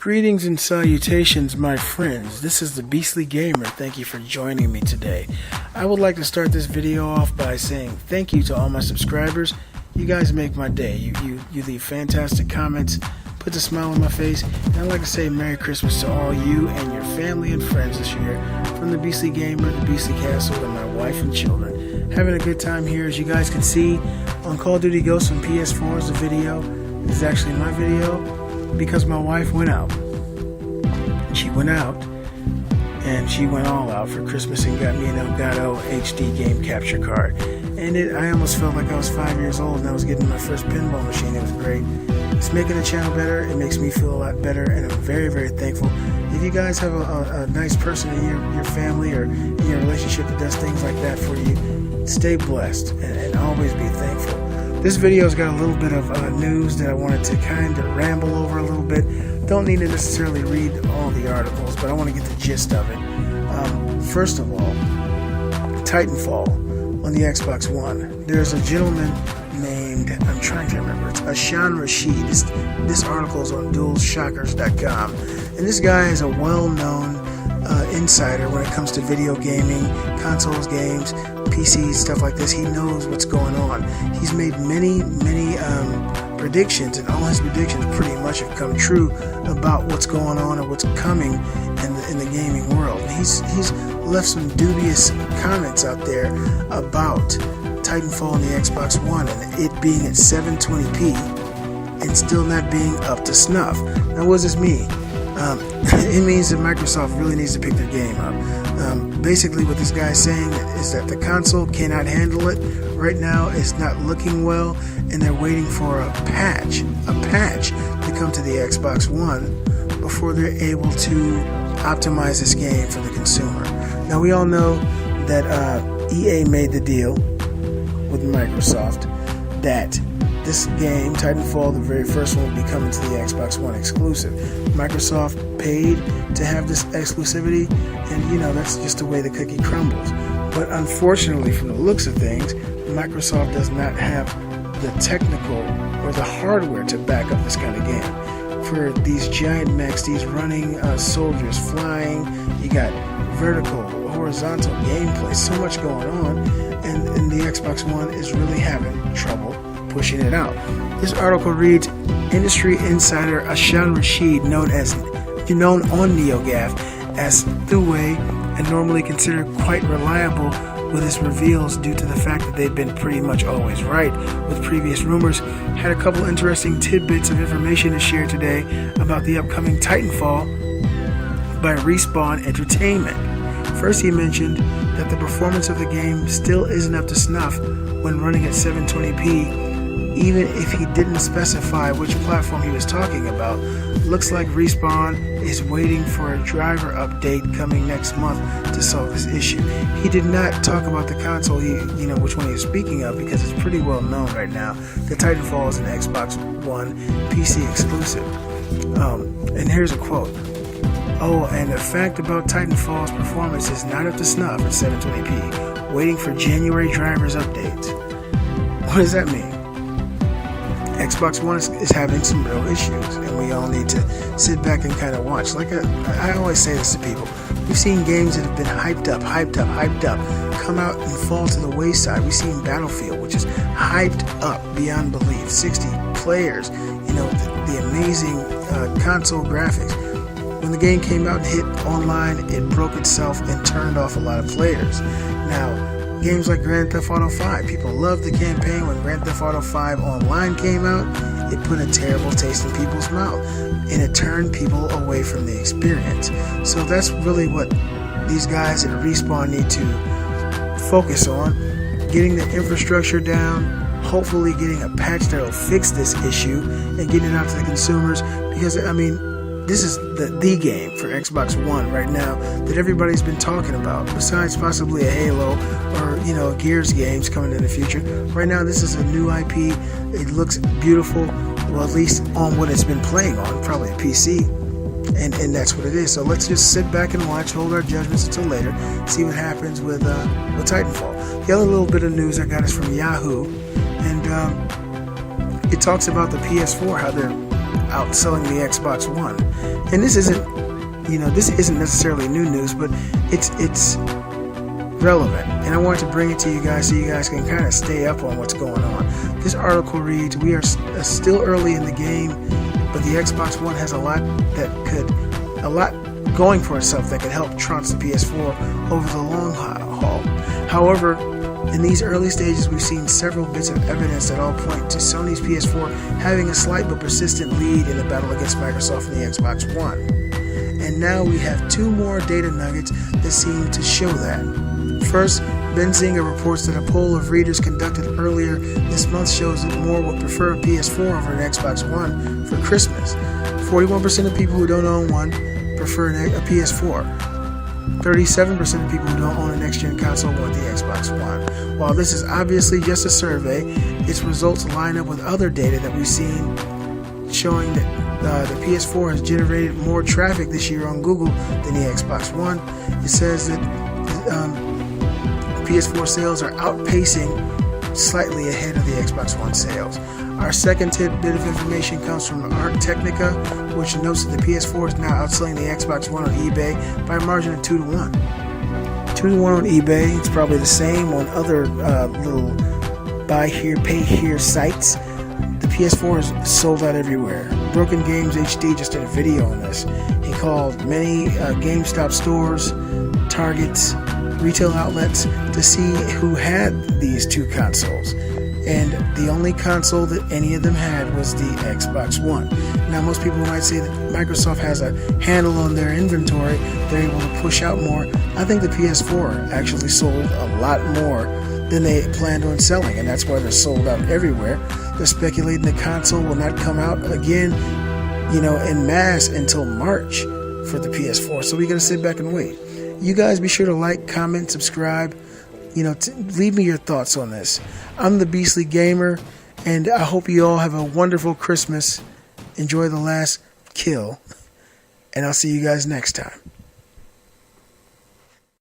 Greetings and salutations, my friends. This is the Beastly Gamer. Thank you for joining me today. I would like to start this video off by saying thank you to all my subscribers. You guys make my day. You leave fantastic comments, put a smile on my face, and I'd like to say Merry Christmas to all you and your family and friends this year from the Beastly Gamer, the Beastly Castle, and my wife and children. Having a good time here. As you guys can see on Call of Duty Ghosts on PS4 is the video. This is actually my video because my wife went out. She went out and she went all out for Christmas and got me an Elgato HD game capture card. And I almost felt like I was 5 years old and I was getting my first pinball machine. It was great. It's making the channel better. It makes me feel a lot better, and I'm very, very thankful. If you guys have a nice person in your family or in your relationship that does things like that for you, stay blessed and always be thankful. This video's got a little bit of news that I wanted to kind of ramble over a little bit. Don't need to necessarily read all the articles, but I want to get the gist of it. First of all, Titanfall on the Xbox One. There's a gentleman named, I'm trying to remember, it's Ashan Rashid. This article is on dualshockers.com, and this guy is a well-known insider when it comes to video gaming, consoles, games, PCs, stuff like this. He knows what's going on. He's made many predictions, and all his predictions pretty much have come true about what's going on and what's coming in the gaming world. He's left some dubious comments out there about Titanfall on the Xbox One and it being at 720p and still not being up to snuff. Now, what does this mean? It means that Microsoft really needs to pick their game up. Basically, what this guy is saying is that the console cannot handle it right now. It's not looking well, and they're waiting for a patch to come to the Xbox One before they're able to optimize this game for the consumer. Now, we all know that EA made the deal with Microsoft that this game, Titanfall, the very first one, will be coming to the Xbox One exclusive. Microsoft paid to have this exclusivity, and that's just the way the cookie crumbles. But unfortunately, from the looks of things, Microsoft does not have the technical or the hardware to back up this kind of game. For these giant mechs, these running soldiers flying, you got vertical, horizontal gameplay, so much going on, and the Xbox One is really having trouble pushing it out. This article reads, industry insider Ashan Rashid, known on NeoGAF as Thuway and normally considered quite reliable with his reveals due to the fact that they've been pretty much always right with previous rumors, had a couple interesting tidbits of information to share today about the upcoming Titanfall by Respawn Entertainment. First, he mentioned that the performance of the game still isn't up to snuff when running at 720p, even if he didn't specify which platform he was talking about. Looks like Respawn is waiting for a driver update coming next month to solve this issue. He did not talk about the console, which one he was speaking of, because it's pretty well known right now that Titanfall is an Xbox One PC exclusive. And here's a quote. Oh, and the fact about Titanfall's performance is not up to snuff at 720p. Waiting for January drivers updates. What does that mean? Xbox One is having some real issues, and we all need to sit back and kind of watch. Like I always say this to people, we've seen games that have been hyped up, come out and fall to the wayside. We've seen Battlefield, which is hyped up beyond belief, 60 players, the amazing console graphics. When the game came out and hit online, it broke itself and turned off a lot of players. Now, games like Grand Theft Auto 5, people loved the campaign. When Grand Theft Auto 5 Online came out, it put a terrible taste in people's mouth, and it turned people away from the experience. So that's really what these guys at Respawn need to focus on, getting the infrastructure down, hopefully getting a patch that will fix this issue and getting it out to the consumers, because this is the game for Xbox One right now that everybody's been talking about, besides possibly a Halo or a Gears games coming in the future. Right now, this is a new IP. It looks beautiful, well, at least on what it's been playing on, probably a PC, and that's what it is. So let's just sit back and watch, hold our judgments until later, see what happens with Titanfall. The other little bit of news I got is from Yahoo, and it talks about the PS4, how they're outselling the Xbox One. And this isn't, this isn't necessarily new news, but it's relevant, and I wanted to bring it to you guys so you guys can kind of stay up on what's going on. This article reads, "We are still early in the game, but the Xbox One has a lot going for itself that could help trounce the PS4 over the long haul. However, in these early stages, we've seen several bits of evidence that all point to Sony's PS4 having a slight but persistent lead in the battle against Microsoft and the Xbox One. And now we have two more data nuggets that seem to show that. First, Benzinga reports that a poll of readers conducted earlier this month shows that more would prefer a PS4 over an Xbox One for Christmas. 41% of people who don't own one prefer a PS4. 37% of people who don't own a next-gen console want the Xbox One. While this is obviously just a survey, its results line up with other data that we've seen showing that the PS4 has generated more traffic this year on Google than the Xbox One. It says that PS4 sales are outpacing slightly ahead of the Xbox One sales. Our second bit of information comes from Art Technica, which notes that the PS4 is now outselling the Xbox One on eBay by a margin of 2-1. 2-1 on eBay. It's probably the same on other little buy here, pay here sites. The PS4 is sold out everywhere. Broken Games HD just did a video on this. He called many GameStop stores, Targets, retail outlets to see who had these two consoles, and the only console that any of them had was the Xbox One. Now, most people might say that Microsoft has a handle on their inventory, they're able to push out more. I think the PS4 actually sold a lot more than they planned on selling, and that's why they're sold out everywhere. They're speculating the console will not come out again, en masse until March for the PS4, so we gotta sit back and wait. You guys be sure to like, comment, subscribe. Leave me your thoughts on this. I'm the Beastly Gamer, and I hope you all have a wonderful Christmas. Enjoy the last kill, and I'll see you guys next time.